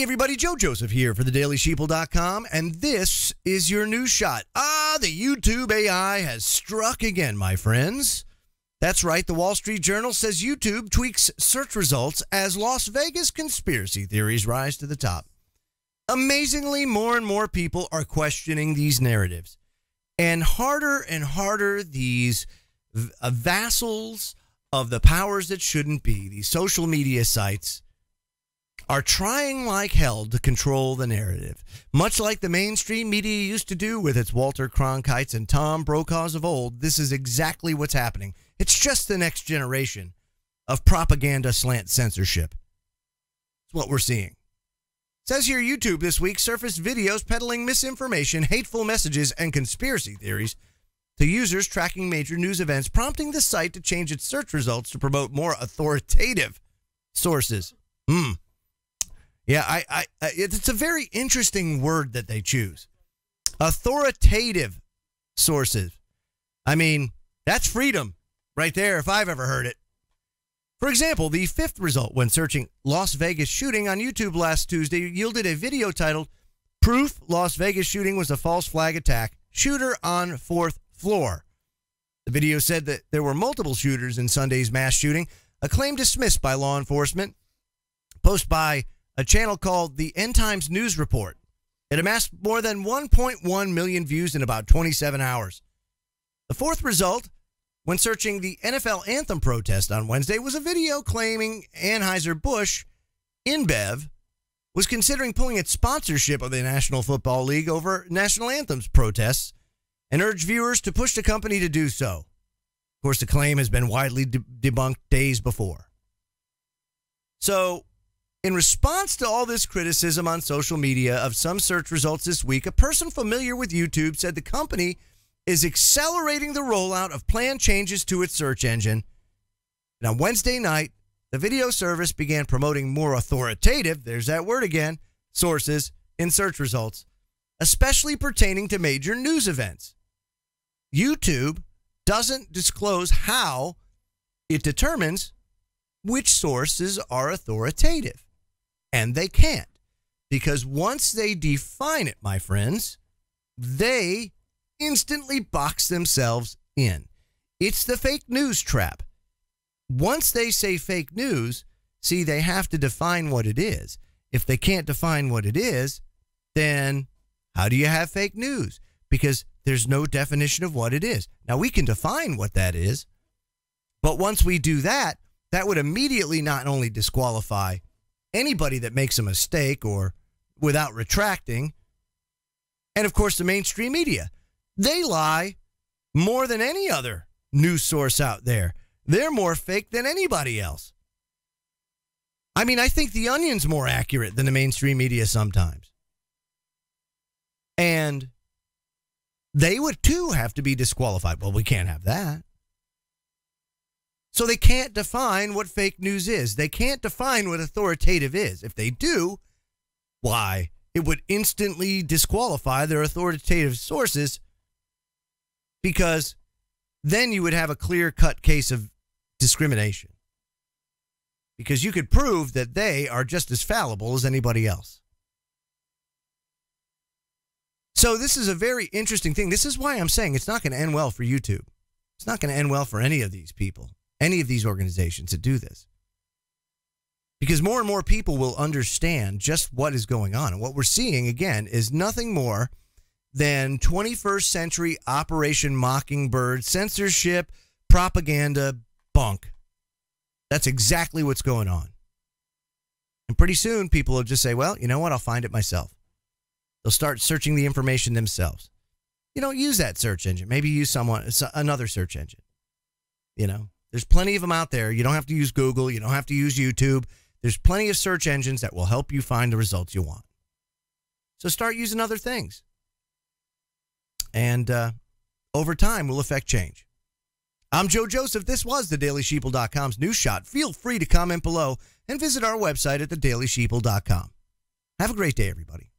Hey everybody, Joe Joseph here for thedailysheeple.com, and this is your news shot. The YouTube AI has struck again, my friends. That's right, the Wall Street Journal says YouTube tweaks search results as Las Vegas conspiracy theories rise to the top. Amazingly, more and more people are questioning these narratives. And harder these vassals of the powers that shouldn't be, these social media sites, are trying like hell to control the narrative, much like the mainstream media used to do with its Walter Cronkites and Tom Brokaws of old. This is exactly what's happening. It's just the next generation of propaganda slant censorship. It's what we're seeing. It says here, YouTube this week surfaced videos peddling misinformation, hateful messages, and conspiracy theories to users tracking major news events, prompting the site to change its search results to promote more authoritative sources. Yeah, it's a very interesting word that they choose. Authoritative sources. I mean, that's freedom right there if I've ever heard it. For example, the fifth result when searching Las Vegas shooting on YouTube last Tuesday yielded a video titled, "Proof Las Vegas shooting was a false flag attack. Shooter on fourth floor." The video said that there were multiple shooters in Sunday's mass shooting, a claim dismissed by law enforcement. Post by a channel called the End Times News Report. It amassed more than 1.1 million views in about 27 hours. The fourth result, when searching the NFL anthem protest on Wednesday, was a video claiming Anheuser-Busch InBev was considering pulling its sponsorship of the National Football League over national anthems protests and urged viewers to push the company to do so. Of course, the claim has been widely debunked days before. So, in response to all this criticism on social media of some search results this week, a person familiar with YouTube said the company is accelerating the rollout of planned changes to its search engine. And on Wednesday night, the video service began promoting more authoritative, there's that word again, sources in search results, especially pertaining to major news events. YouTube doesn't disclose how it determines which sources are authoritative. And they can't, because once they define it, my friends, they instantly box themselves in. It's the fake news trap. Once they say fake news, see, they have to define what it is. If they can't define what it is, then how do you have fake news? Because there's no definition of what it is. Now, we can define what that is, but once we do that, that would immediately not only disqualify anybody that makes a mistake or without retracting, and of course the mainstream media. They lie more than any other news source out there. They're more fake than anybody else. I mean, I think The Onion's more accurate than the mainstream media sometimes. And they would too have to be disqualified. Well, we can't have that. So they can't define what fake news is. They can't define what authoritative is. If they do, why, it would instantly disqualify their authoritative sources, because then you would have a clear-cut case of discrimination. Because you could prove that they are just as fallible as anybody else. So this is a very interesting thing. This is why I'm saying it's not going to end well for YouTube. It's not going to end well for any of these people, any of these organizations that do this. Because more and more people will understand just what is going on. And what we're seeing, again, is nothing more than 21st century Operation Mockingbird censorship, propaganda, bunk. That's exactly what's going on. And pretty soon people will just say, well, you know what? I'll find it myself. They'll start searching the information themselves. You don't use that search engine. Maybe use another search engine. You know, there's plenty of them out there. You don't have to use Google. You don't have to use YouTube. There's plenty of search engines that will help you find the results you want. So start using other things. And over time will affect change. I'm Joe Joseph. This was thedailysheeple.com's News Shot. Feel free to comment below and visit our website at thedailysheeple.com. Have a great day, everybody.